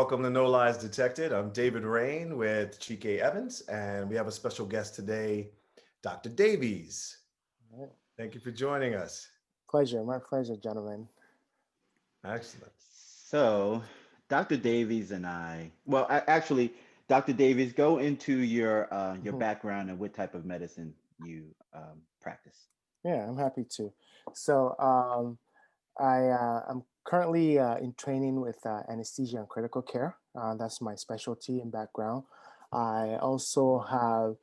welcome to No Lies Detected. I'm David Rain with Chike Evans, and we have a special guest today, Dr. Davies. All right. Thank you for joining us. Pleasure, my pleasure, gentlemen. Excellent. So, Dr. Davies and actually, Dr. Davies, go into your Mhm. background and what type of medicine you practice. Yeah, I'm happy to. So, I'm currently in training with anesthesia and critical care. That's my specialty and background. I also have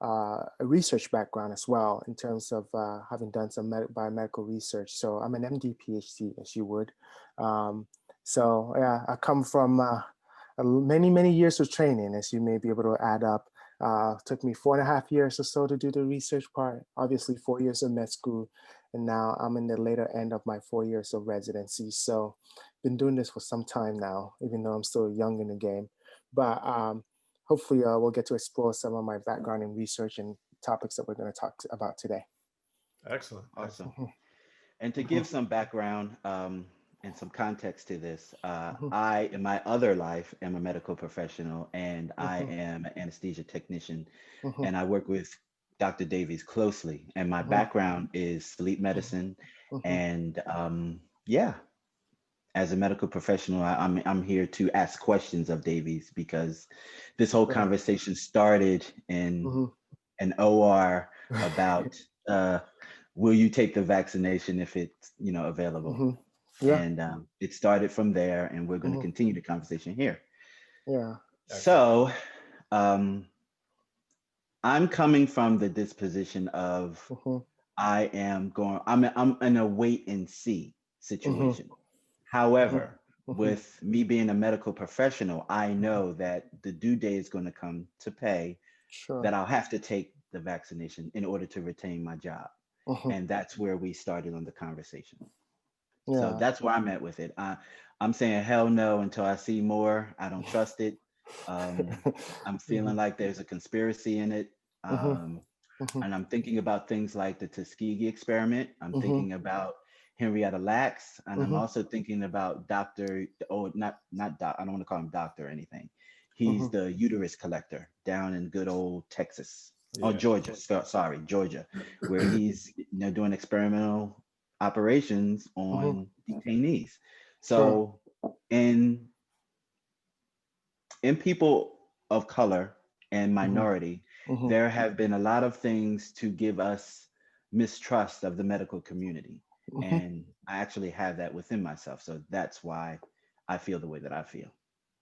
a research background as well in terms of having done some biomedical research. So I'm an MD PhD, as you would. Um, so yeah, I come from many years of training, as you may be able to add up. Took me 4.5 years or so to do the research part. Obviously, 4 years of med school, and now I'm in the later end of my 4 years of residency. So, been doing this for some time now, even though I'm still young in the game. But hopefully, we'll get to explore some of my background in research and topics that we're going to talk about today. Excellent. Awesome. Excellent. Mhm, And to mhm, give some background and some context to this, mhm, I, in my other life, am a medical professional and I mhm, am an anesthesia technician, mhm, and I work with Dr. Davies closely. And my mhm, background is sleep medicine, mhm, and yeah, as a medical professional, I'm here to ask questions of Davies because this whole right. conversation started in Mhm. an OR about uh, will you take the vaccination if it's available, Mhm. Yeah. and it started from there, and we're going to Mhm. continue the conversation here. Yeah. Excellent. So um, I'm coming from the disposition of Mhm. I'm in a wait and see Mhm. situation. Mhm. However, Mhm. with me being a medical professional, I know that the due day is going to come to pay Sure. that I'll have to take the vaccination in order to retain my job. Mhm. And that's where we started on the conversation. So Yeah. that's where I'm at with it. I'm saying hell no until I see more. I don't trust it. Um, I'm feeling Mhm. like there's a conspiracy in it. Mhm. Um, Mhm. and I'm thinking about things like the Tuskegee experiment. I'm Mhm. thinking about Henrietta Lacks, and I'm Mhm. also thinking about Doctor. Oh, not doc. I don't want to call him doctor or anything. He's Mhm. the uterus collector down in good old Texas. Oh, Yeah. Georgia. Sorry, Georgia, where he's doing experimental operations Mhm. on detainees. Sure. So in people of color and Mhm. minority, Mhm. there have been a lot of things to give us mistrust of the medical community. Mhm. And I actually have that within myself. So that's why I feel the way that I feel.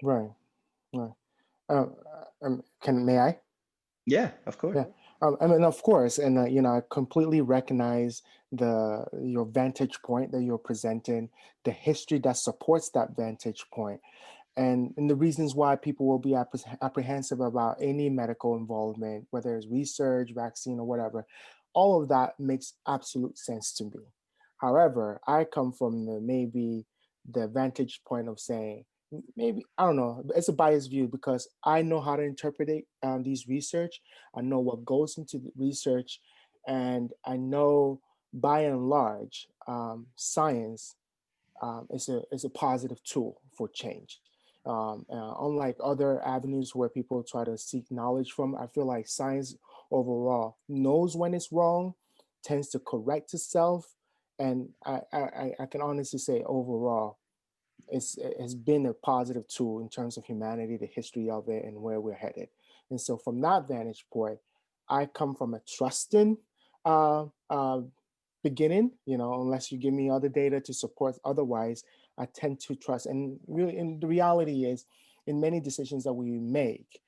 Right. Right. Can may I? Yeah, of course. Yeah. I mean, of course, and I completely recognize the your vantage point that you're presenting, the history that supports that vantage point, and the reasons why people will be apprehensive about any medical involvement, whether it's research, vaccine, or whatever. All of that makes absolute sense to me. However, I come from maybe the vantage point of saying, maybe, I don't know, it's a biased view because I know how to interpret it, these research. I know what goes into the research, and I know by and large, science is a positive tool for change. Unlike other avenues where people try to seek knowledge from, I feel like science overall knows when it's wrong, tends to correct itself, and I can honestly say overall, it has been a positive tool in terms of humanity, the history of it, and where we're headed. And so, from that vantage point, I come from a trusting uh, uh, beginning. Unless you give me other data to support otherwise, I tend to trust. And really, and the reality is, in many decisions that we make,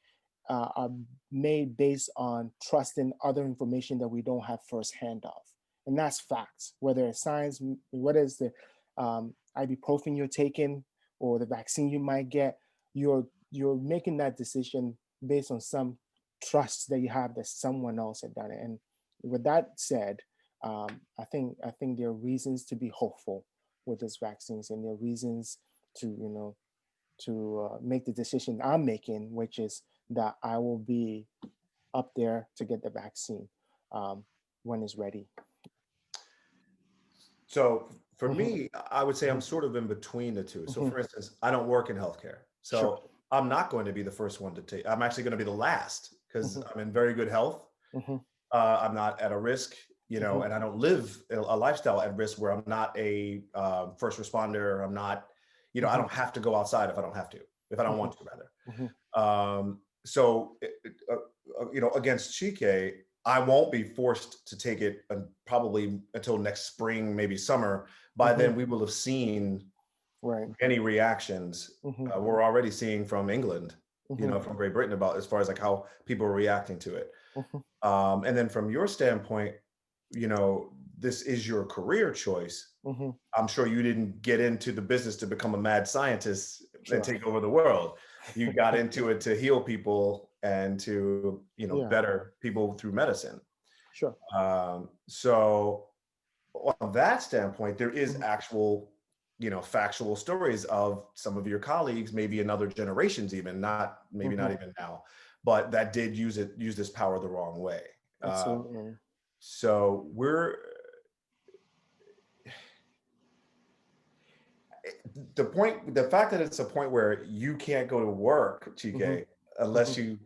are made based on trusting other information that we don't have firsthand of, and that's facts. Whether it's science, whether it's the ibuprofen you're taking or the vaccine you might get, you're making that decision based on some trust that you have that someone else had done it. And with that said, I think there are reasons to be hopeful with these vaccines, and there are reasons to make the decision I'm making, which is that I will be up there to get the vaccine um, when it's ready. So for Mhm, me, I would say I'm mhm, sort of in between the two. So mhm, for instance, I don't work in healthcare. So Sure. I'm not going to be the first one to take, I'm actually going to be the last because Mhm. I'm in very good health. Mhm. I'm not at a risk, Mhm. and I don't live a lifestyle at risk where I'm not a first responder. I'm not, I Mhm. don't have to go outside if I don't have to, if I don't Mhm. want to, rather. Mhm. So, against Chike, I won't be forced to take it probably until next spring, maybe summer. By then, Mhm. we will have seen Right. many reactions. Mhm. We're already seeing from England, Mhm. from Great Britain, about as far as like how people are reacting to it. Mhm. And then from your standpoint, this is your career choice. Mhm. I'm sure you didn't get into the business to become a mad scientist and Sure. take over the world. You got into it to heal people and to, Yeah. better people through medicine. Sure. So on that standpoint, there is Mhm. actual, factual stories of some of your colleagues, maybe in other generations, even maybe not Mhm. even now, but that did use this power the wrong way. Absolutely. So the fact that it's a point where you can't go to work, Mhm. Chike, unless Mhm.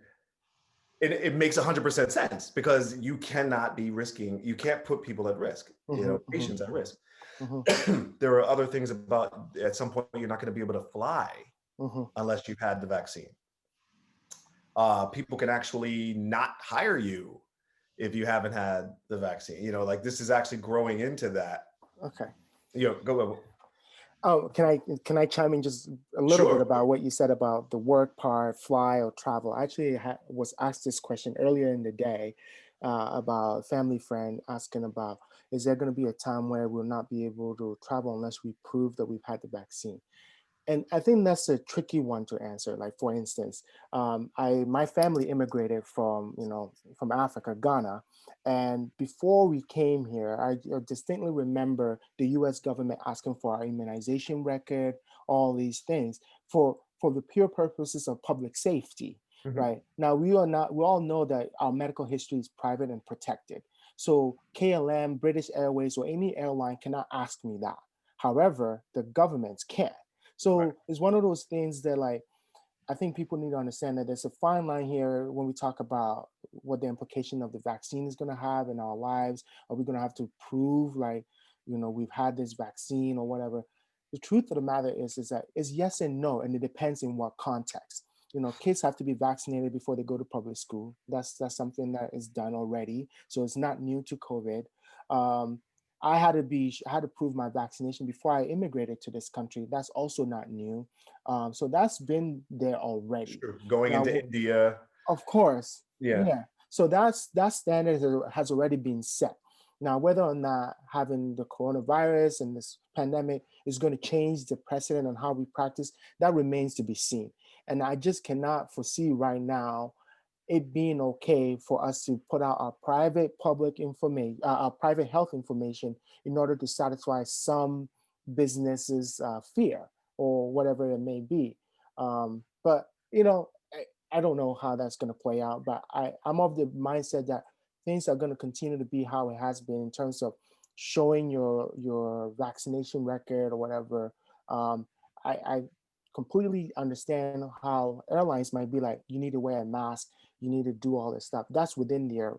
it makes 100% sense, because you can't put people at risk, Mhm. Mhm. patients at risk. Mhm. There are other things about, at some point, you're not going to be able to fly Mhm. unless you've had the vaccine. People can actually not hire you if you haven't had the vaccine. Like, this is actually growing into that. Okay. Go. Oh, can I chime in just a little bit Sure. about what you said about the work part, fly or travel? I actually was asked this question earlier in the day about a family friend asking about, is there going to be a time where we'll not be able to travel unless we prove that we've had the vaccine? And I think that's a tricky one to answer. Like, for instance, my family immigrated from Africa, Ghana, and before we came here, I distinctly remember the U.S. government asking for our immunization record, all these things for the pure purposes of public safety. Mhm. Right now, we all know that our medical history is private and protected. So KLM, British Airways, or any airline cannot ask me that. However, the governments can. Right. So it's one of those things that, like, I think people need to understand that there's a fine line here when we talk about what the implication of the vaccine is going to have in our lives. Are we going to have to prove, like, we've had this vaccine or whatever? The truth of the matter is that it's yes and no, and it depends in what context. Kids have to be vaccinated before they go to public school. That's something that is done already, so it's not new to COVID. Um, I had to prove my vaccination before I immigrated to this country. That's also not new. So that's been there already. Sure. Going into Now, India. of course, Yeah. yeah. So that standard has already been set. Now, whether or not having the coronavirus and this pandemic is going to change the precedent on how we practice, that remains to be seen. And I just cannot foresee right now it being okay for us to put out our private public information, our private health information, in order to satisfy some businesses' fear or whatever it may be. But I don't know how that's going to play out. But I'm of the mindset that things are going to continue to be how it has been in terms of showing your vaccination record or whatever. I completely understand how airlines might be like, you need to wear a mask, you need to do all this stuff. That's within their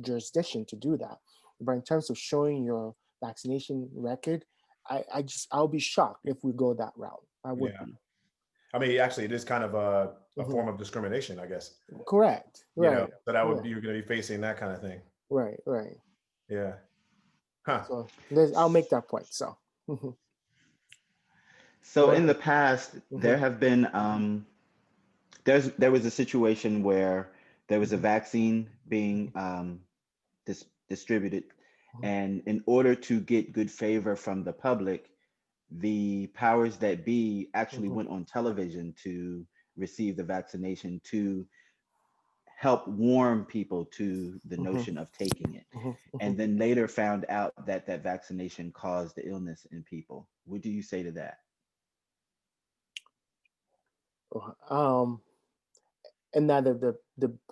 jurisdiction to do that. But in terms of showing your vaccination record, I'll be shocked if we go that route. I would Yeah. be. I mean, actually, it is kind of a Mhm. form of discrimination, I guess. Correct. Right. So Yeah. you're going to be facing that kind of thing. Right. Right. Yeah. Huh. So I'll make that point. So. Mhm. So Well, in the past, there Mhm. have been there was a situation where there was a Mhm. vaccine being distributed, Mhm. and in order to get good favor from the public, the powers that be actually Mhm. went on television to receive the vaccination to help warm people to the Mhm. notion of taking it, Mhm. and Mhm. then later found out that that vaccination caused the illness in people. What do you say to that? Um, and now the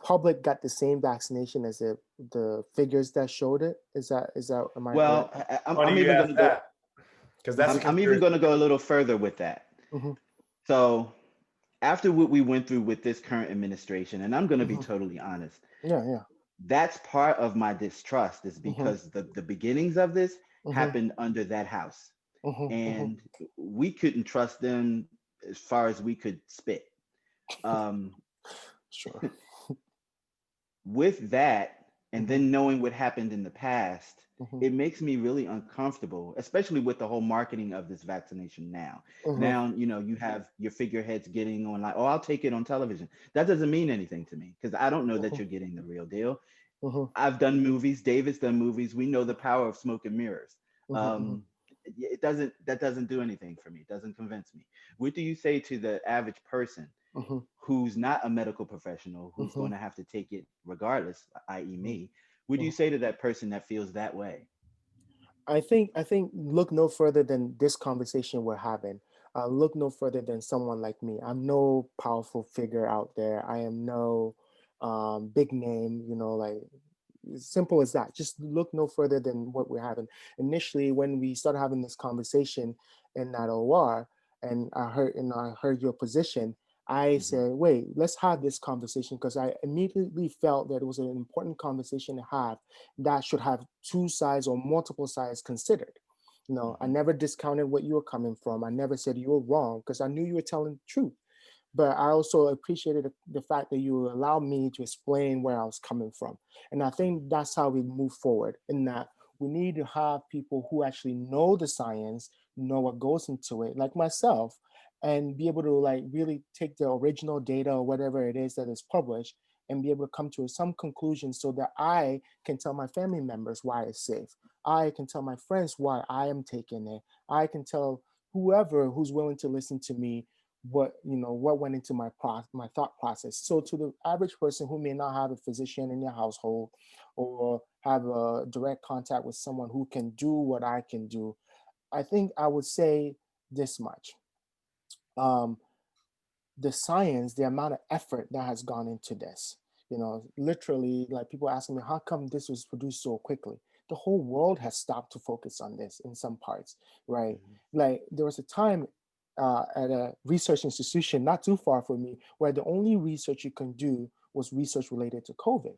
public got the same vaccination as the figures that showed it. Is that am I Well, correct? I'm funny you even going asked to go. that, because that's a I'm even conspiracy. going to go a little further with that. Mhm. So after what we went through with this current administration, and I'm going to be Mhm. totally honest, Yeah, yeah. that's part of my distrust is Mhm. because the beginnings of this Mhm. happened under that house. Mhm. Mhm. And we couldn't trust them as far as we could spit. Um, Sure. with that, and Mhm. then knowing what happened in the past, Mhm. it makes me really uncomfortable, especially with the whole marketing of this vaccination now. Mhm. Now, you have your figureheads getting on like, oh, I'll take it on television. That doesn't mean anything to me because I don't know that Mhm. you're getting the real deal. Mhm. I've done movies, David's done movies. We know the power of smoke and mirrors. Mhm. Mhm. Um, that doesn't do anything for me. It doesn't convince me. What do you say to the average person Mhm. who's not a medical professional, who's Mhm. going to have to take it regardless, i.e., Mhm. me? What do you Mhm. say to that person that feels that way? I think look no further than this conversation we're having. Look no further than someone like me. I'm no powerful figure out there. I am no big name, like simple as that. Just look no further than what we're having. Initially, when we started having this conversation in that OR, and I heard your position, I Mhm. said, wait, let's have this conversation because I immediately felt that it was an important conversation to have that should have two sides or multiple sides considered. I Mhm. never discounted what you were coming from. I never said you were wrong because I knew you were telling the truth. But I also appreciated the fact that you allowed me to explain where I was coming from. And I think that's how we move forward, in that we need to have people who actually know the science, know what goes into it, like myself, and be able to like really take the original data or whatever it is that is published and be able to come to some conclusion so that I can tell my family members why it's safe. I can tell my friends why I am taking it. I can tell whoever who's willing to listen to me what went into my thought process. So to the average person who may not have a physician in their household or have a direct contact with someone who can do what I can do, I think I would say this much. um, the science, the amount of effort that has gone into this, literally, like people asking me, how come this was produced so quickly? The whole world has stopped to focus on this in some parts, right? Mhm. Like there was a time at a research institution not too far from me where the only research you can do was research related to COVID.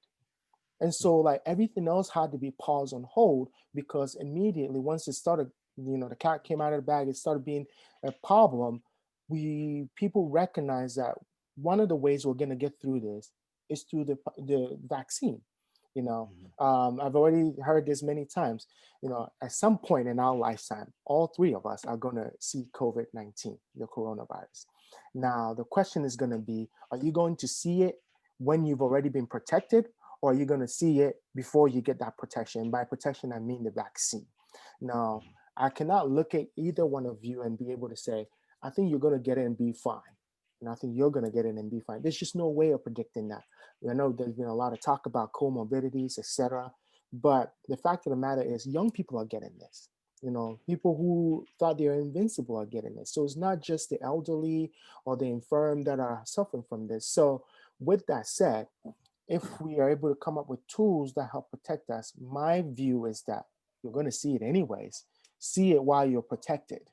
And so like everything else had to be paused on hold because immediately once it started, the cat came out of the bag, it started being a problem. We people recognize that one of the ways we're going to get through this is through the vaccine. You know, Mhm. I've already heard this many times. At some point in our lifetime, all three of us are going to see COVID-19, the coronavirus. Now, the question is going to be: are you going to see it when you've already been protected, or you're going to see it before you get that protection? By protection, I mean the vaccine. Now, Mhm. I cannot look at either one of you and be able to say, I think you're going to get it and be fine. And I think you're going to get it and be fine. There's just no way of predicting that. I know there's been a lot of talk about comorbidities, etc. But the fact of the matter is, young people are getting this. People who thought they were invincible are getting this. So it's not just the elderly or the infirm that are suffering from this. So, with that said, if we are able to come up with tools that help protect us, my view is that you're going to see it anyways. See it while you're protected,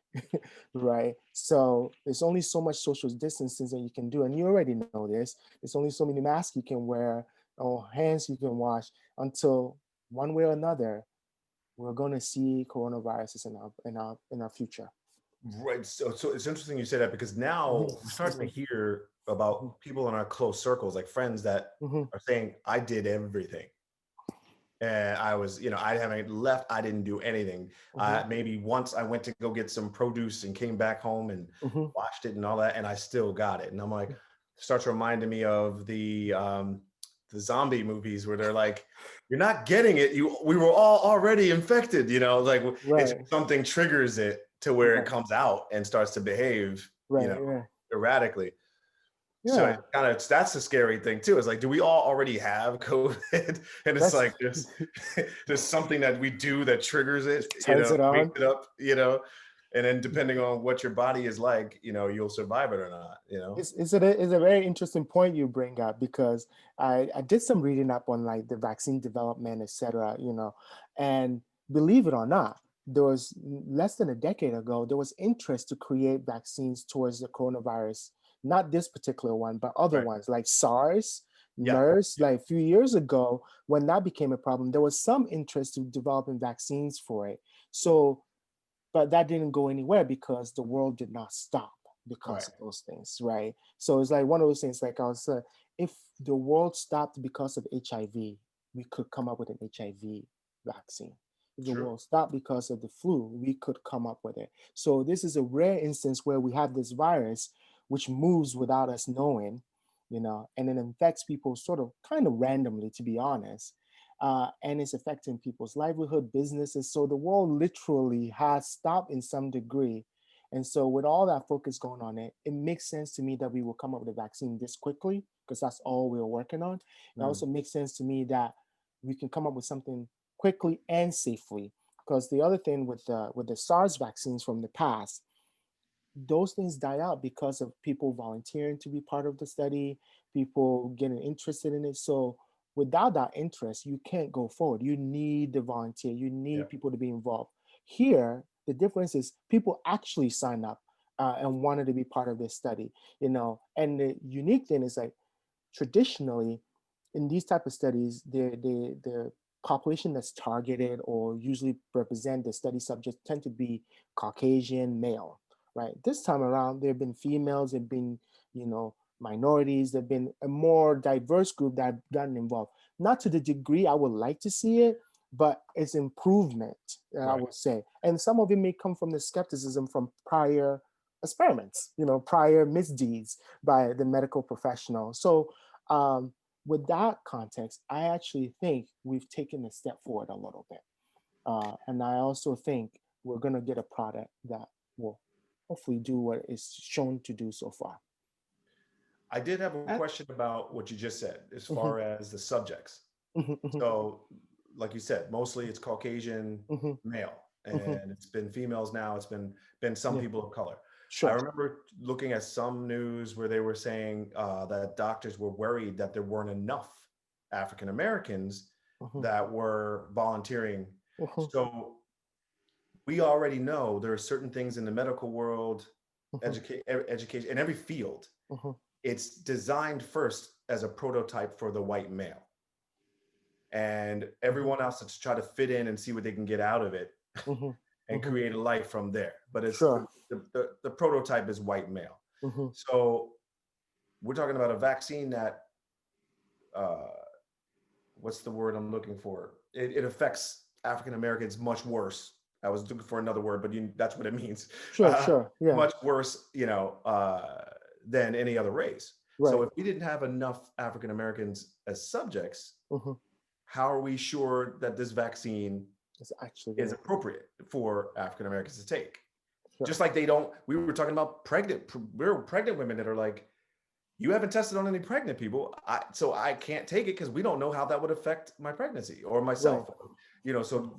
right? So there's only so much social distancing that you can do, and you already know this. There's only so many masks you can wear or hands you can wash until one way or another we're going to see coronaviruses in our future. Right. So it's interesting you say that because now Mhm, we're starting to hear about people in our close circles, like friends that mhm, are saying, I did everything. And I was, I haven't left. I didn't do anything. mhm, Maybe once I went to go get some produce and came back home and mhm, washed it and all that, and I still got it. And I'm like, starts reminding me of the zombie movies where they're like, "You're not getting it. We were all already infected." Like it's right, something triggers it to where it right, comes out and starts to behave, right, right. erratically. So Yeah, that's the scary thing too. Is like, do we all already have COVID? And it's that's like there's something that we do that triggers it, turns it wakes on. it up, and then depending on what your body is like, you'll survive it or not. It's a very interesting point you bring up because I did some reading up on like the vaccine development, etc. And believe it or not, there was less than a decade ago, there was interest to create vaccines towards the coronavirus not this particular one, but other Right. ones like SARS, Yeah. MERS. Like a few years ago, when that became a problem, there was some interest in developing vaccines for it. So, but that didn't go anywhere because the world did not stop because Right. of those things, right? So it's like one of those things, like I was saying, if the world stopped because of HIV, we could come up with an HIV vaccine. If the True. world stopped because of the flu, we could come up with it. So this is a rare instance where we have this virus which moves without us knowing, and it infects people sort of kind of randomly, to be honest. And it's affecting people's livelihood, businesses. So the world literally has stopped in some degree. And so with all that focus going on it makes sense to me that we will come up with a vaccine this quickly because that's all we're working on. It also makes sense to me that we can come up with something quickly and safely. Because the other thing with the SARS vaccines from the past, those things die out because of people volunteering to be part of the study, people getting interested in it. So without that interest, you can't go forward. You need the volunteer, you Yeah. need people to be involved. Here, the difference is people actually sign up and wanted to be part of this study, And the unique thing is like traditionally in these type of studies, the population that's targeted or usually represent the study subjects tend to be Caucasian male, right? This time around, there have been females, there have been, minorities, there have been a more diverse group that have gotten involved. Not to the degree I would like to see it, but it's improvement, I Right. would say. And some of it may come from the skepticism from prior experiments, prior misdeeds by the medical professional. So um, with that context, I actually think we've taken a step forward a little bit. And I also think we're going to get a product that will hopefully do what it's shown to do so far. I did have a Uh, question about what you just said as Mhm, far as the subjects. mhm, mhm, So, like you said, mostly it's Caucasian mhm, male, mhm. and it's been females now. It's been some Yeah, people of color. I sure. remember looking at some news where they were saying that doctors were worried that there weren't enough African Americans Mhm, that were volunteering. mhm, So we already know there are certain things in the medical world, mhm, education, in every field. mhm, It's designed first as a prototype for the white male, and mhm, everyone else to try to fit in and see what they can get out of it mhm, and mhm. create a life from there. But it's Sure. the prototype is white male. Mhm, So we're talking about a vaccine that uh, what's the word I'm looking for? It affects African Americans much worse. I was looking for another word, but that's what it means. Sure, sure. Yeah, Much worse, than any other race. So right. if we didn't have enough African Americans as subjects, Mhm. how are we sure that this vaccine It's actually is gonna, appropriate for African Americans to take? sure. Just like they don't, we were talking about pregnant women that are like, you haven't tested on any pregnant people, so I can't take it because we don't know how that would affect my pregnancy or Right. myself. So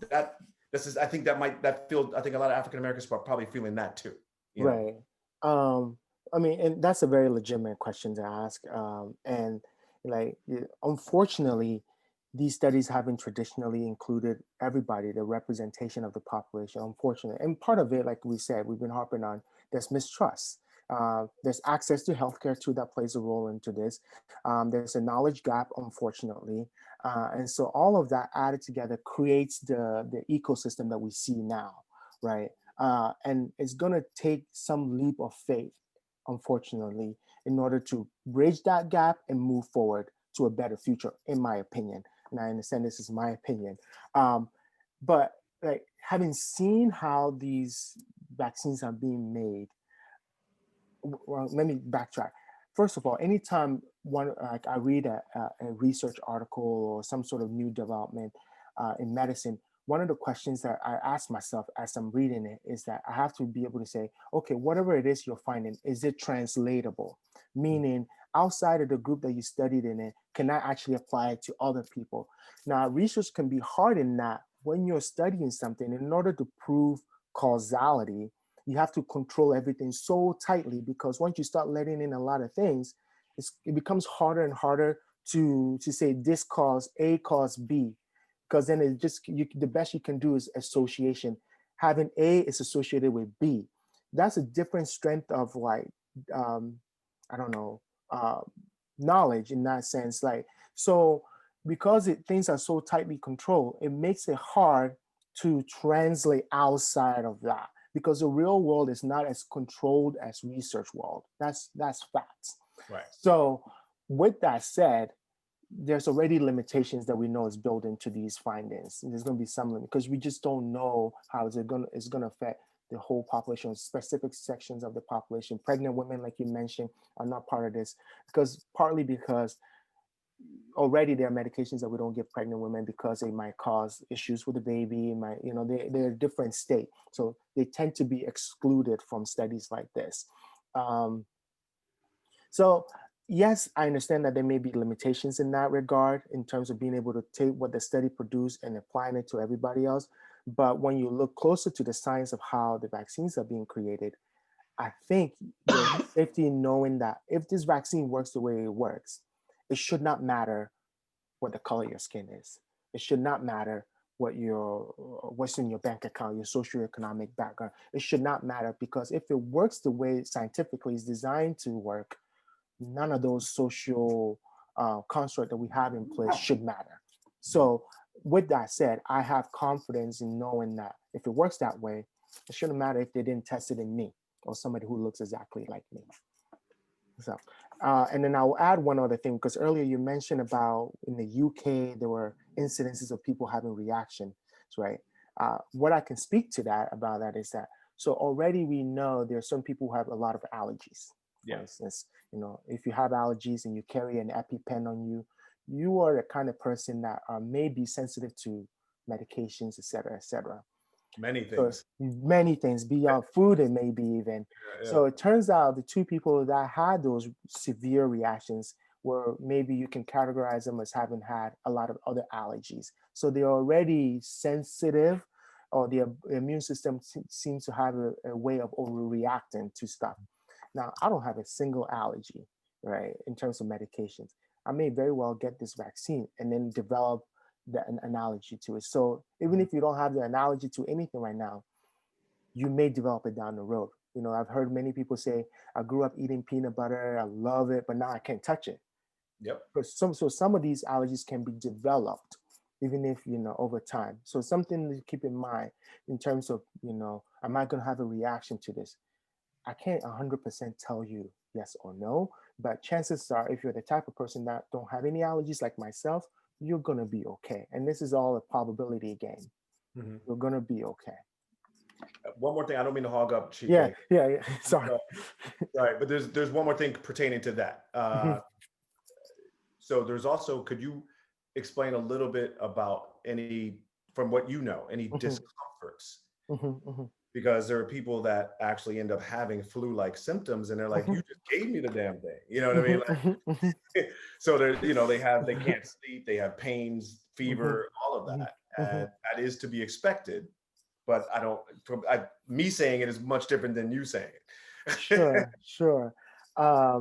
this is, I think I think a lot of African Americans are probably feeling that too. Right. Um, I mean, and that's a very legitimate question to ask. And like, unfortunately, these studies haven't traditionally included everybody, the representation of the population, unfortunately. And part of it, like we said, we've been harping on, there's mistrust. There's access to healthcare too that plays a role into this. There's a knowledge gap, unfortunately. And so all of that added together creates the ecosystem that we see now, right? And it's going to take some leap of faith, unfortunately, in order to bridge that gap and move forward to a better future, in my opinion. And I understand this is my opinion. But like having seen how these vaccines are being made, well, let me backtrack. First of all, anytime I read a research article or some sort of new development in medicine, one of the questions that I ask myself as I'm reading it is that I have to be able to say, okay, whatever it is you're finding, is it translatable? Meaning, outside of the group that you studied in it, can I actually apply it to other people? Now, research can be hard in that when you're studying something, in order to prove causality, you have to control everything so tightly because once you start letting in a lot of things, it becomes harder and harder to say this cause A cause B, because then the best you can do is association. Having A is associated with B. That's a different strength of like um, I don't know, knowledge in that sense. Like, so because things are so tightly controlled, it makes it hard to translate outside of that, because the real world is not as controlled as research world. That's facts. Right. So with that said, there's already limitations that we know is built into these findings. There's going to be some limit because we just don't know how it's going to affect the whole population, specific sections of the population. Pregnant women, like you mentioned, are not part of this partly because already there are medications that we don't give pregnant women because they might cause issues with the baby. They're a different state, so they tend to be excluded from studies like this. So yes, I understand that there may be limitations in that regard in terms of being able to take what the study produced and applying it to everybody else. But when you look closer to the science of how the vaccines are being created, I think there's safety in knowing that if this vaccine works the way it works, it should not matter what the color of your skin is. It should not matter what's in your bank account, your socioeconomic background. It should not matter, because if it works the way scientifically is designed to work, none of those social construct that we have in place should matter. So with that said, I have confidence in knowing that if it works that way, it shouldn't matter if they didn't test it in me or somebody who looks exactly like me. So, and then I'll add one other thing, because earlier you mentioned about in the UK, there were incidences of people having reactions, right? What I can speak to about that is that, so already we know there are some people who have a lot of allergies. For instance, if you have allergies and you carry an EpiPen on you, you are the kind of person that may be sensitive to medications, et cetera, et cetera. Many things. So many things beyond food, and maybe even. So it turns out the two people that had those severe reactions were, maybe you can categorize them as having had a lot of other allergies. So they're already sensitive, or the immune system seems to have a way of overreacting to stuff. Now, I don't have a single allergy, right, in terms of medications. I may very well get this vaccine and then develop an analogy to it. So even if you don't have the analogy to anything right now, you may develop it down the road. I've heard many people say, I grew up eating peanut butter, I love it, but now I can't touch it. Yep. So some of these allergies can be developed, even if, over time. So something to keep in mind in terms of, am I going to have a reaction to this? I can't 100% tell you yes or no, but chances are, if you're the type of person that don't have any allergies like myself, you're going to be okay. And this is all a probability game. Mm-hmm. You're going to be okay. One more thing, I don't mean to hog up Chief. Yeah. Sorry. Right, but there's one more thing pertaining to that. So there's also, could you explain a little bit about from what you know, any discomforts? Because there are people that actually end up having flu-like symptoms, and they're like, you just gave me the damn thing. You know what I mean? Like, so they're, they can't sleep, they have pains, fever, all of that. And that is to be expected. But me saying it is much different than you saying it. Sure. I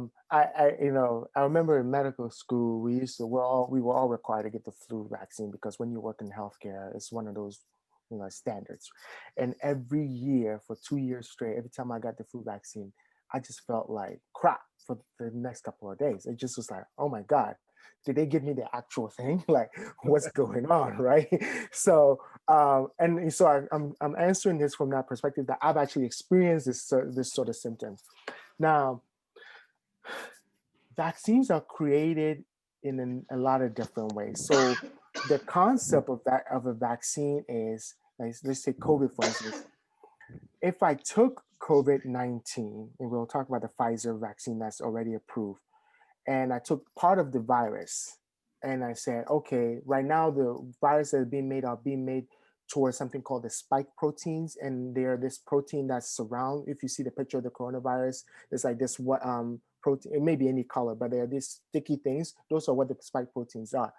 remember in medical school, we were all required to get the flu vaccine, because when you work in healthcare, it's one of those standards. And every year for 2 years straight, every time I got the flu vaccine, I just felt like crap for the next couple of days. It just was like, oh my God, did they give me the actual thing? Like, what's going on, right? So, and so I'm answering this from that perspective, that I've actually experienced this sort of symptoms. Now, vaccines are created in a lot of different ways. So the concept of a vaccine is, let's take COVID for instance. If I took COVID-19, and we'll talk about the Pfizer vaccine that's already approved, and I took part of the virus, and I said, okay, right now the virus that are being made towards something called the spike proteins, and they're this protein that's surround. If you see the picture of the coronavirus, it's like this protein. It may be any color, but they're these sticky things. Those are what the spike proteins are.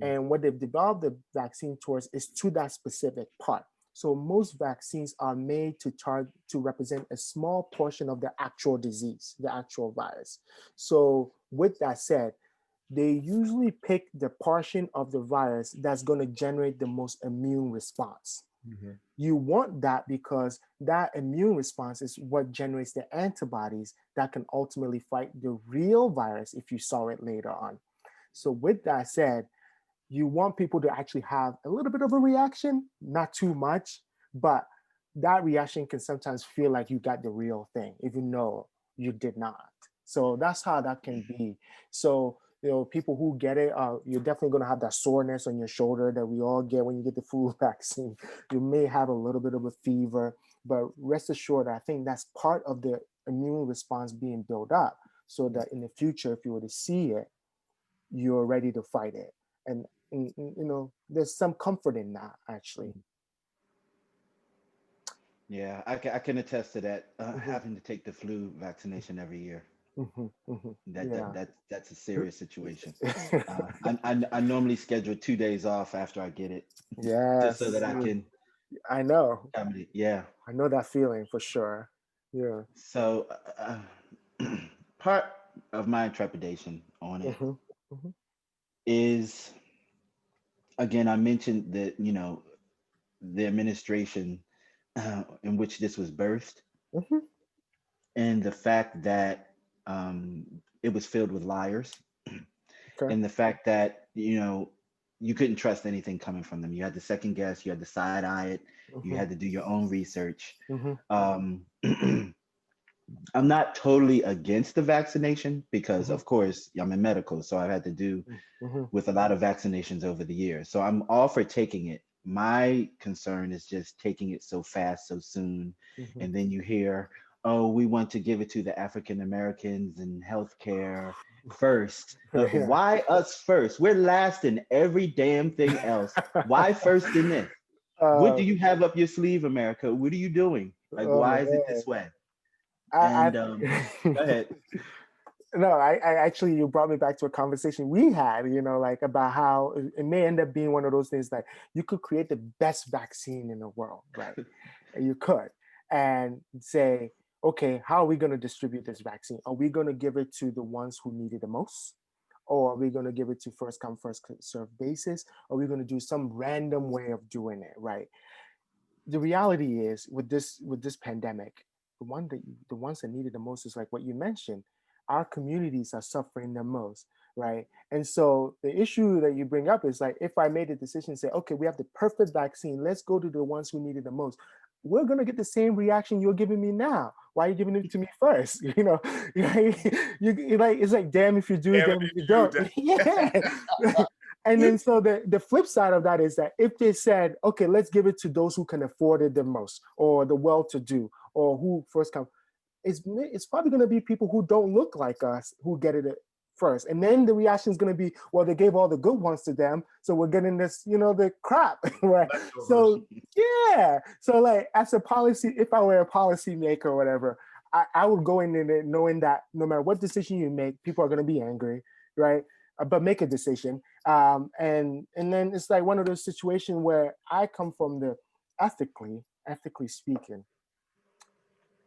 And what they've developed the vaccine towards is to that specific part. So most vaccines are made to represent a small portion of the actual disease, the actual virus. So with that said, they usually pick the portion of the virus that's going to generate the most immune response. Mhm. You want that because that immune response is what generates the antibodies that can ultimately fight the real virus if you saw it later on. So with that said, you want people to actually have a little bit of a reaction, not too much, but that reaction can sometimes feel like you got the real thing, even though you did not. So that's how that can be. So, people who get it, you're definitely going to have that soreness on your shoulder that we all get when you get the flu vaccine. You may have a little bit of a fever, but rest assured, I think that's part of the immune response being built up so that in the future, if you were to see it, you're ready to fight it. And there's some comfort in that, actually. Yeah, I can attest to that. Hmm. Having to take the flu vaccination every year. Hmm. Hmm. That Yeah. that that that's a serious situation. I normally schedule 2 days off after I get it, just so that Yes. I can I know. accommodate. Yeah. I know that feeling for sure. Yeah. So part of my trepidation on it Hmm. Hmm. is, again, I mentioned that, the administration in which this was birthed, Hmm. and the fact that it was filled with liars, Okay. and the fact that you couldn't trust anything coming from them. You had to second guess, you had to side eye it, you Hmm. had to do your own research. Hmm. um, I'm not totally against the vaccination because, Hmm. of course, I'm in medical, so I've had to do Hmm. with a lot of vaccinations over the years. So I'm all for taking it. My concern is just taking it so fast, so soon. Hmm. And then you hear, oh, we want to give it to the African Americans and healthcare first. Yeah. Why us first? We're last in every damn thing else. Why first in this? What uh, do you have up your sleeve, America? What are you doing? Like, oh why is it man. this way? I And go ahead. No, I actually, you brought me back to a conversation we had, like about how it may end up being one of those things that you could create the best vaccine in the world, right? And you could, and say, okay, how are we going to distribute this vaccine? Are we going to give it to the ones who need it the most? Or are we going to give it to first come, first serve basis? Or are we going to do some random way of doing it, right? The reality is with this pandemic, the ones that need it the most is like what you mentioned. Our communities are suffering the most, right? And so the issue that you bring up is like, if I made a decision, say, okay, we have the perfect vaccine, let's go to the ones who need it the most, we're going to get the same reaction you're giving me now. Why are you giving it to me first? You like, it's like, damn if you do, Damn it, damn if you you don't. do. Yeah. And then so the flip side of that is that if they said, okay, let's give it to those who can afford it the most, or the well-to-do, or who first come, it's probably going to be people who don't look like us who get it first. And then the reaction is going to be, well, they gave all the good ones to them, so we're getting this, the crap, right? Leftovers. So yeah, so like as a policy, if I were a policy maker or whatever, I would go in there knowing that no matter what decision you make, people are going to be angry, right? But make a decision, and then it's like one of those situations where I come from the ethically speaking,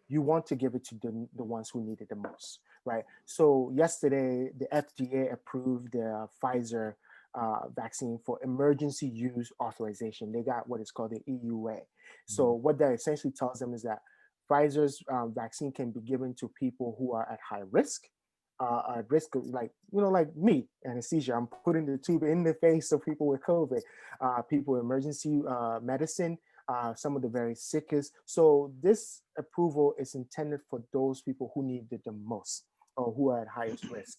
you want to give it to the ones who need it the most, right? So yesterday, the FDA approved the Pfizer vaccine for emergency use authorization. They got what is called the EUA. So what that essentially tells them is that Pfizer's vaccine can be given to people who are at high risk, at risk of like me, anesthesia. I'm putting the tube in the face of people with COVID, people with emergency medicine, some of the very sickest. So this approval is intended for those people who need it the most or who are at highest risk.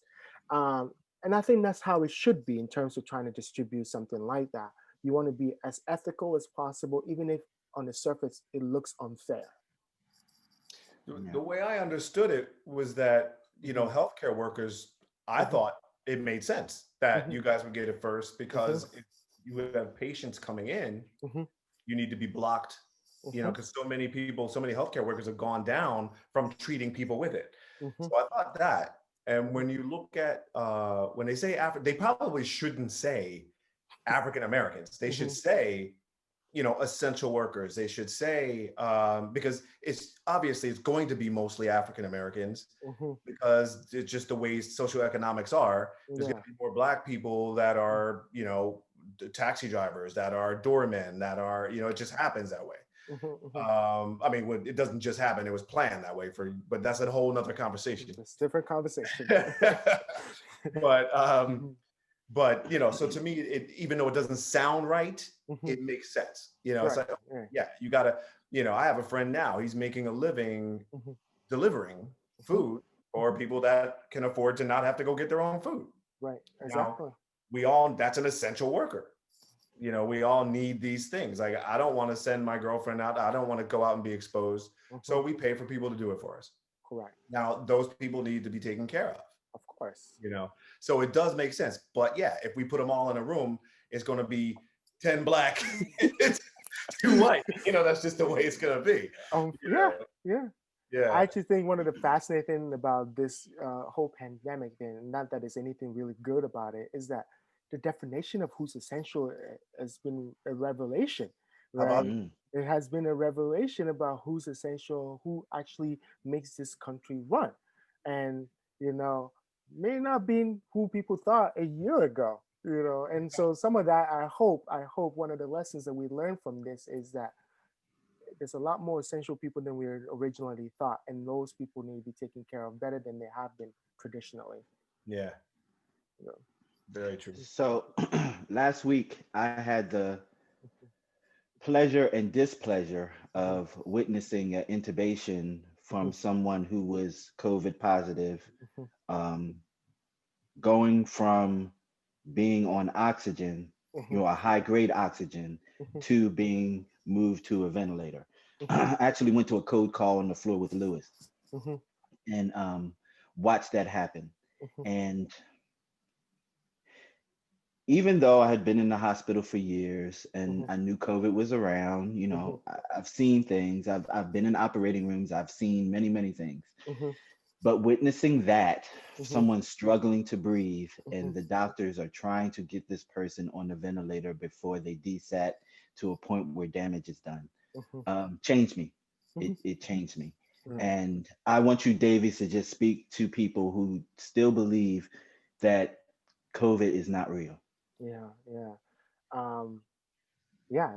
Um, and I think that's how it should be in terms of trying to distribute something like that. You want to be as ethical as possible, even if on the surface it looks unfair. The way I understood it was that, Mhm. healthcare workers, I Mhm. thought it made sense that Mhm. you guys would get it first Mhm. because if you would have patients coming in, Mhm. you need to be blocked, Mhm. because so many people, so many healthcare workers have gone down from treating people with it. Mhm. So I thought that. And Mhm. when you look at when they say Africa, they probably shouldn't say African Americans. They should Mhm. say, essential workers. They should say, because it's going to be mostly African Americans Mhm. because it's just the way socioeconomics are. There's going Yeah. to be more Black people that are, taxi drivers, that are doormen, that are, it just happens that way. I mean, it doesn't just happen, it was planned that way but that's a whole nother conversation. It's a different conversation. But so to me, even though it doesn't sound right, it makes sense. It's like, yeah, you gotta, I have a friend now, he's making a living delivering food for people that can afford to not have to go get their own food. Right, exactly. Now, that's an essential worker. We all need these things. Like, I don't want to send my girlfriend out. I don't want to go out and be exposed. So we pay for people to do it for us. Correct. Now, those people need to be taken care of. Of course. So it does make sense. But yeah, if we put them all in a room, it's going to be 10 black, 2 white. That's just the way it's going to be. Yeah. I actually think one of the fascinating things about this whole pandemic, and not that there's anything really good about it, is that the definition of who's essential has been a revelation, right? It has been a revelation about who's essential, who actually makes this country run. And, may not be who people thought a year ago, and so some of that, I hope one of the lessons that we learned from this is that there's a lot more essential people than we originally thought, and those people need to be taken care of better than they have been traditionally. Yeah. Very true. So last week I had the pleasure and displeasure of witnessing an intubation from someone who was COVID positive, going from being on oxygen, a high grade oxygen, to being moved to a ventilator. I actually went to a code call on the floor with Lewis and watched that happen. And even though I had been in the hospital for years and I knew COVID was around, I've seen things, I've been in operating rooms, I've seen many, many things. But witnessing that, someone struggling to breathe, and the doctors are trying to get this person on the ventilator before they desat to a point where damage is done, changed me. It changed me. And I want you, Davies, to just speak to people who still believe that COVID is not real. Yeah,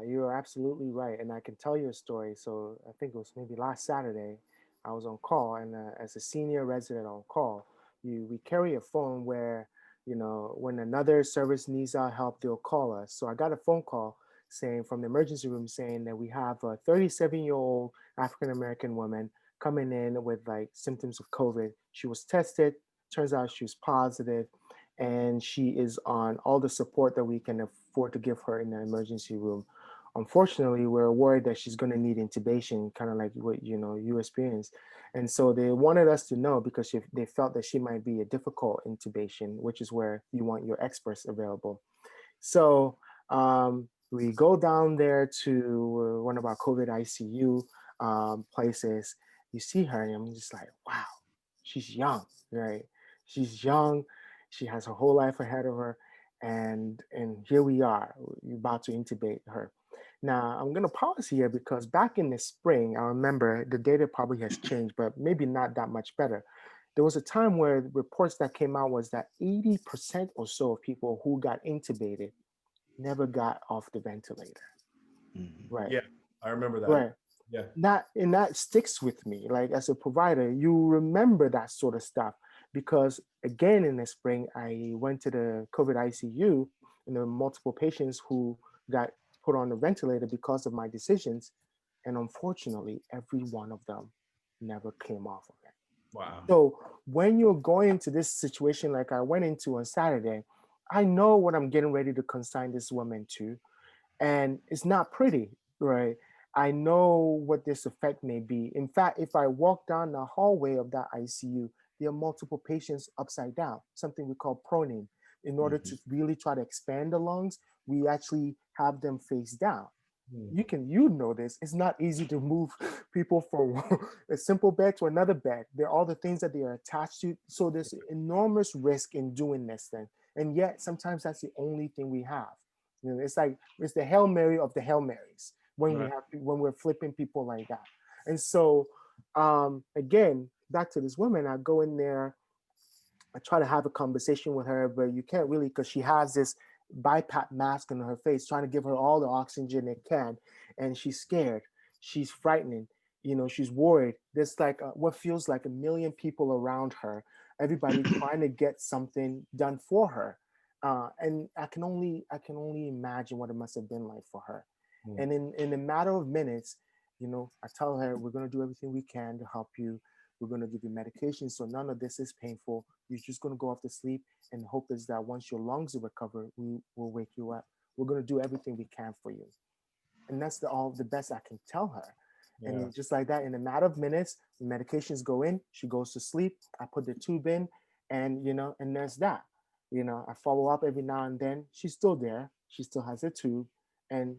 you're absolutely right. And I can tell you a story. So I think it was maybe last Saturday, I was on call, and as a senior resident on call, we carry a phone where, when another service needs our help, they'll call us. So I got a phone call saying from the emergency room saying that we have a 37-year-old African-American woman coming in with like symptoms of COVID. She was tested, turns out she was positive, and she is on all the support that we can afford to give her in the emergency room. Unfortunately, we're worried that she's going to need intubation, kind of like what you experienced. And so they wanted us to know, because they felt that she might be a difficult intubation, which is where you want your experts available. So we go down there to one of our COVID ICU places. You see her, and I'm just like, wow, she's young, right? She's young. She has her whole life ahead of her. And here we are, we're about to intubate her. Now, I'm going to pause here because back in the spring, I remember the data probably has changed, but maybe not that much better. There was a time where reports that came out was that 80% or so of people who got intubated never got off the ventilator. Right. Yeah, I remember that. Right. Yeah. And that sticks with me. Like, as a provider, you remember that sort of stuff, because again, in the spring, I went to the COVID ICU, and there were multiple patients who got put on the ventilator because of my decisions. And unfortunately, every one of them never came off of it. Wow. So when you're going into this situation like I went into on Saturday, I know what I'm getting ready to consign this woman to. And it's not pretty, right? I know what this effect may be. In fact, if I walk down the hallway of that ICU, there are multiple patients upside down, something we call proning. In order to really try to expand the lungs, we actually have them face down. You know this. It's not easy to move people from a simple bed to another bed. There are all the things that they are attached to. So there's enormous risk in doing this thing. And yet sometimes that's the only thing we have. It's like it's the Hail Mary of the Hail Marys when when we're flipping people like that. And so again, back to this woman, I go in there, I try to have a conversation with her, but you can't really, because she has this BiPAP mask on her face, trying to give her all the oxygen it can. And she's scared. She's frightening. She's worried. There's like what feels like a million people around her, everybody trying to get something done for her. And I can only imagine what it must have been like for her. Mm. And in a matter of minutes, I tell her, we're going to do everything we can to help you. We're going to give you medication, so none of this is painful. You're just going to go off to sleep, and the hope is that once your lungs recover, we will wake you up. We're going to do everything we can for you. And that's the best I can tell her. Yeah. And just like that, in a matter of minutes, the medications go in, she goes to sleep. I put the tube in, and and there's that. I follow up every now and then. She's still there. She still has a tube, and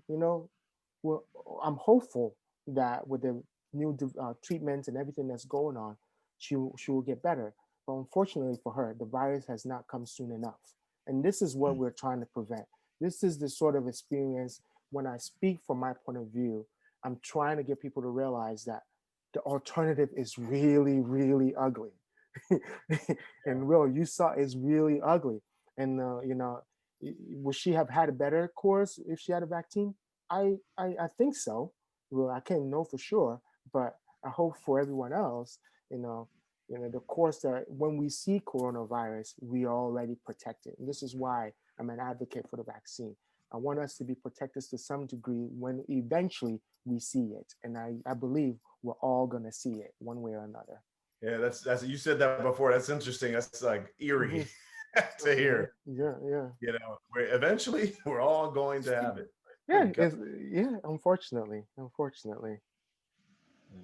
well, I'm hopeful that with the new treatments and everything that's going on, she will get better. But unfortunately for her, the virus has not come soon enough. And this is what we're trying to prevent. This is the sort of experience when I speak from my point of view, I'm trying to get people to realize that the alternative is really, really ugly. And Will, you saw it's really ugly. And would she have had a better course if she had a vaccine? I think so. Well, I can't know for sure, but I hope for everyone else, the course that when we see coronavirus, we are already protected. And this is why I'm an advocate for the vaccine. I want us to be protected to some degree when eventually we see it. And I believe we're all going to see it one way or another. Yeah, that's you said that before. That's interesting. That's like eerie to hear. Yeah. Eventually we're all going to have it. Yeah, unfortunately.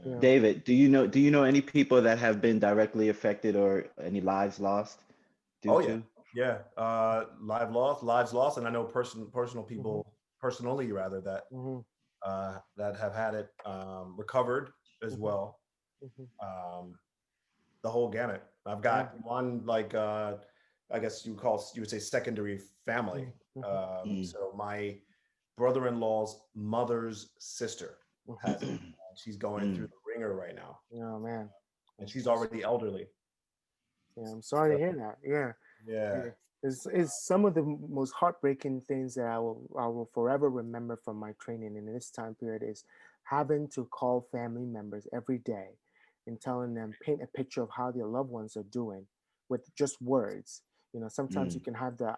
Yeah. David, do you know any people that have been directly affected or any lives lost due to? Yeah. Lives lost, and I know personal people, personally rather, that that have had it, recovered as well. The whole gamut. I've got one, like I guess you would say secondary family. So my brother-in-law's mother's sister has it. She's going through the ringer right now. Oh man. And she's already elderly. Yeah, I'm sorry to hear that. Yeah. It's some of the most heartbreaking things that I will forever remember from my training in this time period is having to call family members every day and telling them, paint a picture of how their loved ones are doing with just words. Sometimes you can have the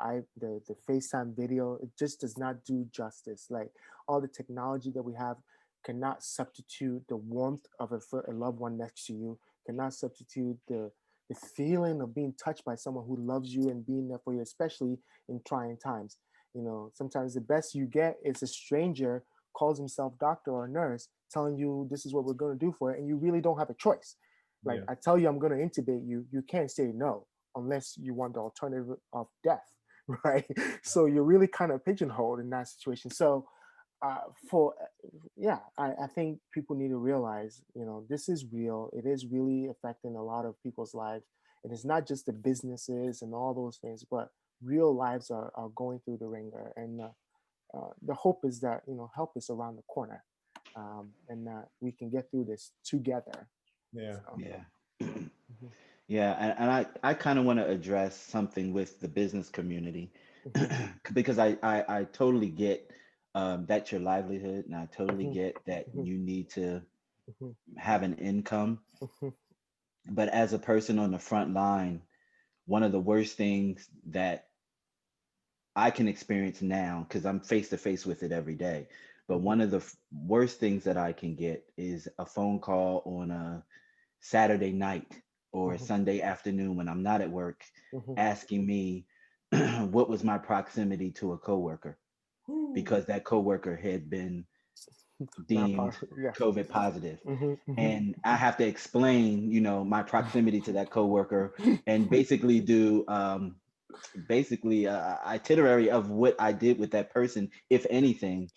FaceTime video. It just does not do justice. Like all the technology that we have cannot substitute the warmth of a loved one next to you, cannot substitute the feeling of being touched by someone who loves you and being there for you, especially in trying times. Sometimes the best you get is a stranger calls himself doctor or nurse telling you this is what we're going to do for it, and you really don't have a choice. Like I tell you I'm going to intubate you, you can't say no unless you want the alternative of death, right? So you're really kind of pigeonholed in that situation. So I think people need to realize, this is real. It is really affecting a lot of people's lives. And it's not just the businesses and all those things, but real lives are going through the ringer. And the hope is that, help is around the corner, and that we can get through this together. Yeah. So. Yeah. Yeah. And I kind of want to address something with the business community because I totally get that's your livelihood, and I totally get that you need to have an income. But as a person on the front line, one of the worst things that I can experience now, because I'm face to face with it every day, but one of the worst things that I can get is a phone call on a Saturday night or a Sunday afternoon when I'm not at work, asking me what was my proximity to a coworker, because that coworker had been deemed COVID positive. And I have to explain, my proximity to that coworker and basically do itinerary of what I did with that person, if anything,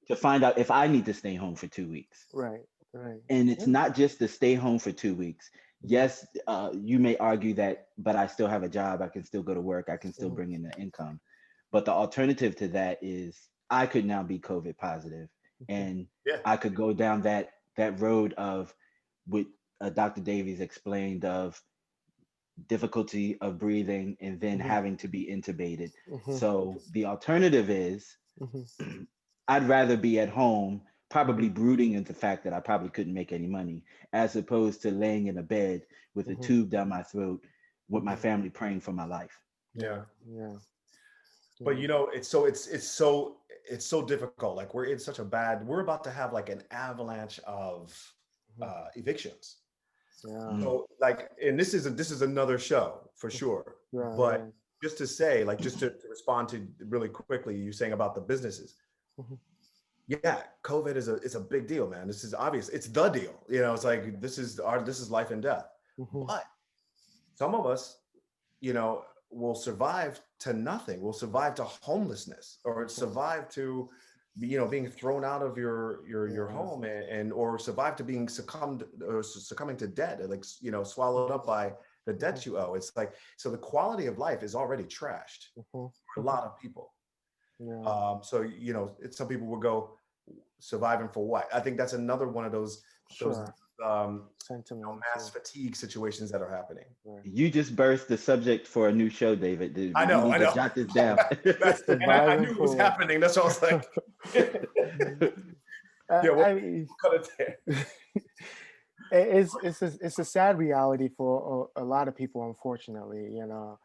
to find out if I need to stay home for 2 weeks. Right. And it's not just to stay home for 2 weeks. Yes, you may argue that, but I still have a job. I can still go to work. I can still bring in the income. But the alternative to that is I could now be COVID positive, and I could go down that road of what Dr. Davies explained of difficulty of breathing, and then having to be intubated. Mm-hmm. So the alternative is Mm-hmm. I'd rather be at home, probably brooding at the fact that I probably couldn't make any money, as opposed to laying in a bed with a Mm-hmm. tube down my throat with my Mm-hmm. family praying for my life. Yeah. Yeah. But you know, it's so difficult. Like we're about to have like an avalanche of evictions. Yeah. Mm. So like, and this is another show for sure. Yeah. But just to say, like, just to respond to really quickly, you saying about the businesses. Mhm. Yeah, COVID is a big deal, man. This is obvious. It's the deal. You know, it's like this is life and death. Mhm. But some of us, you know, will survive to nothing. Will survive to homelessness, or survive to, you know, being thrown out of your home, and or survive to being succumbing to debt, like, you know, swallowed up by the debt you owe. It's like, so the quality of life is already trashed for a lot of people. Yeah. So, you know, some people will go, surviving for what? I think that's another one of those Sure. you know, Sentiments. mass fatigue situations that are happening. Right. You just burst the subject for a new show, David. I We know, need I to know. jot this down. And I knew it was happening. That's why I was like, yeah, I mean, cut it there. it's a sad reality for a lot of people, unfortunately, you know.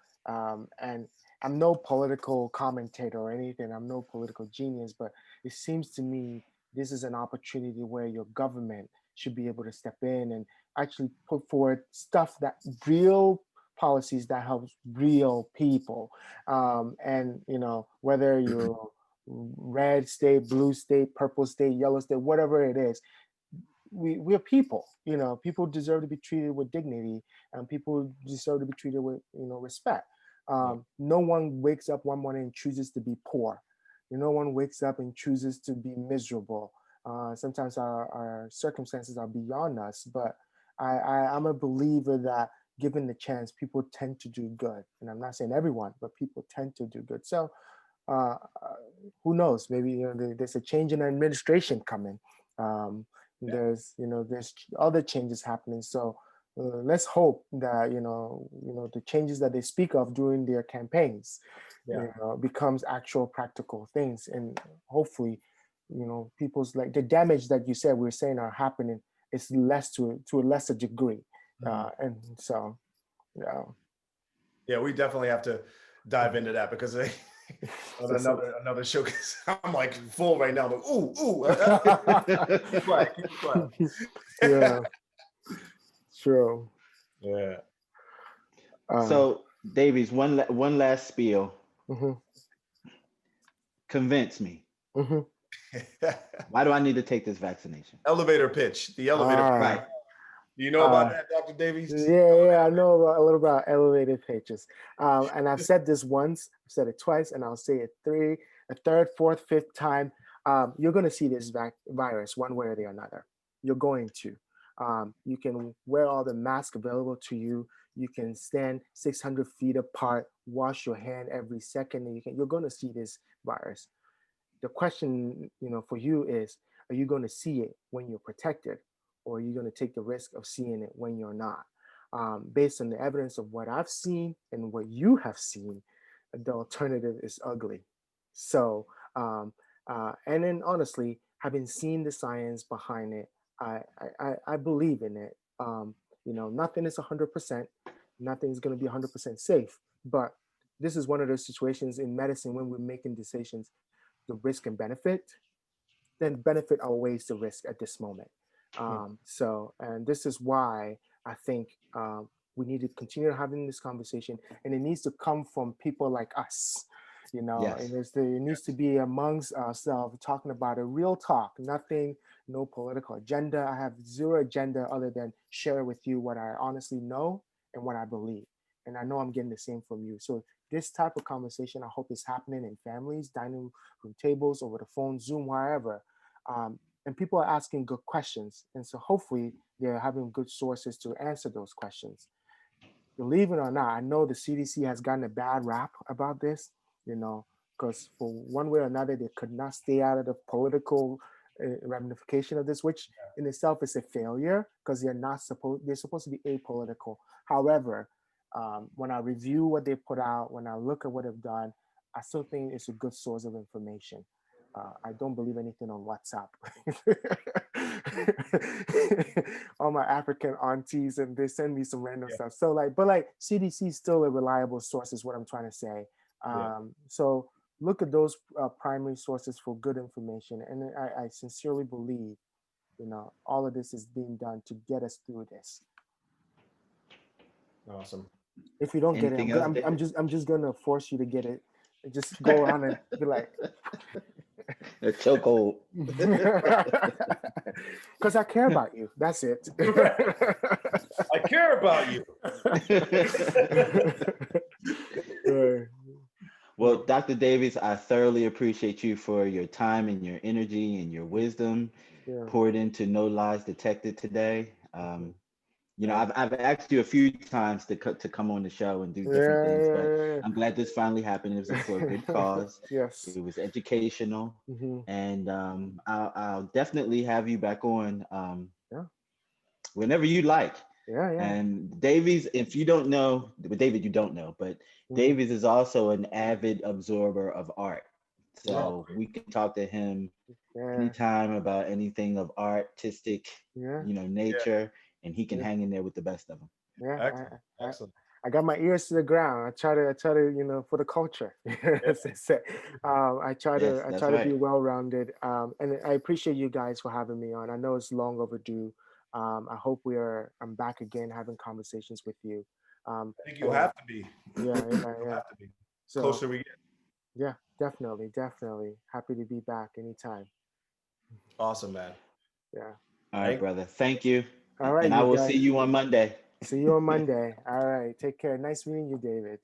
And I'm no political commentator or anything. I'm no political genius, but it seems to me this is an opportunity where your government should be able to step in and actually put forward stuff that real policies that helps real people. And you know, whether you're red state, blue state, purple state, yellow state, whatever it is, we're people. You know, people deserve to be treated with dignity, and people deserve to be treated with, you know, respect. No one wakes up one morning and chooses to be poor. No one wakes up and chooses to be miserable. Sometimes our circumstances are beyond us, but I'm a believer that given the chance, people tend to do good. And I'm not saying everyone, but people tend to do good. So uh, who knows? Maybe, you know, there's a change in administration coming. Um, there's, you know, there's other changes happening. So let's hope that, you know, the changes that they speak of during their campaigns, you know, becomes actual practical things, and hopefully, you know, people's, like, the damage that you said we're saying are happening is less to a lesser degree, and so yeah. Yeah, we definitely have to dive into that, because on another show, because I'm like full right now. But ooh, keep quiet, keep quiet. Yeah, true. Yeah. So, Davies, one last spiel. Mm-hmm. Convince me. Mm-hmm. Why do I need to take this vaccination? Elevator pitch. The elevator pitch. Right. Do you know about that, Dr. Davies? Yeah, I know a little about elevated pitches. And I've said this once, I've said it twice, and I'll say it a third, fourth, fifth time. You're going to see this virus one way or the other. You're going to. You can wear all the masks available to you. You can stand 600 feet apart, wash your hand every second, and you're going to see this virus. The question, you know, for you is, are you going to see it when you're protected, or are you going to take the risk of seeing it when you're not? Based on the evidence of what I've seen and what you have seen, the alternative is ugly. So, and then honestly, having seen the science behind it, I believe in it. You know, nothing is 100%. Nothing is going to be 100% safe. But this is one of those situations in medicine when we're making decisions, the risk and benefit, then benefit outweighs the risk at this moment. So, and this is why I think we need to continue having this conversation, and it needs to come from people like us. You know, Yes. it needs to be amongst ourselves, talking about a real talk, nothing, no political agenda. I have zero agenda other than share with you what I honestly know and what I believe. And I know I'm getting the same from you. So this type of conversation, I hope, is happening in families, dining room tables, over the phone, Zoom, wherever. And people are asking good questions. And so hopefully they're having good sources to answer those questions. Believe it or not, I know the CDC has gotten a bad rap about this, you know, because for one way or another, they could not stay out of the political ramification of this, which in itself is a failure, because they're supposed to be apolitical. However, When I review what they put out, when I look at what they've done, I still think it's a good source of information. I don't believe anything on WhatsApp. All my African aunties, and they send me some random stuff. So but CDC is still a reliable source, is what I'm trying to say. So look at those primary sources for good information. And I sincerely believe, all of this is being done to get us through this. Awesome. If you don't Anything get else, it, I'm just gonna force you to get it. Just go around and be like, a chokehold. because I care about you. That's it. I care about you. Well, Dr. Davies, I thoroughly appreciate you for your time and your energy and your wisdom poured into No Lies Detected today. I've asked you a few times to come on the show and do different things, but I'm glad this finally happened. It was for a good cause. Yes. It was educational, and I'll definitely have you back on whenever you like. And Davies, if you don't know, David, you don't know, but Davies is also an avid absorber of art. So we can talk to him anytime about anything of artistic, nature, and he can hang in there with the best of them. Excellent. I got my ears to the ground. I try to, for the culture. As I said, I try to be well-rounded. And I appreciate you guys for having me on. I know it's long overdue. I hope I'm back again having conversations with you. I think you'll have to be. Yeah. You'll have to be. So, closer we get. Yeah, definitely. Happy to be back anytime. Awesome, man. Yeah. All right, brother. Thank you. All right. And I will see you on Monday. See you on Monday. All right. Take care. Nice meeting you, David.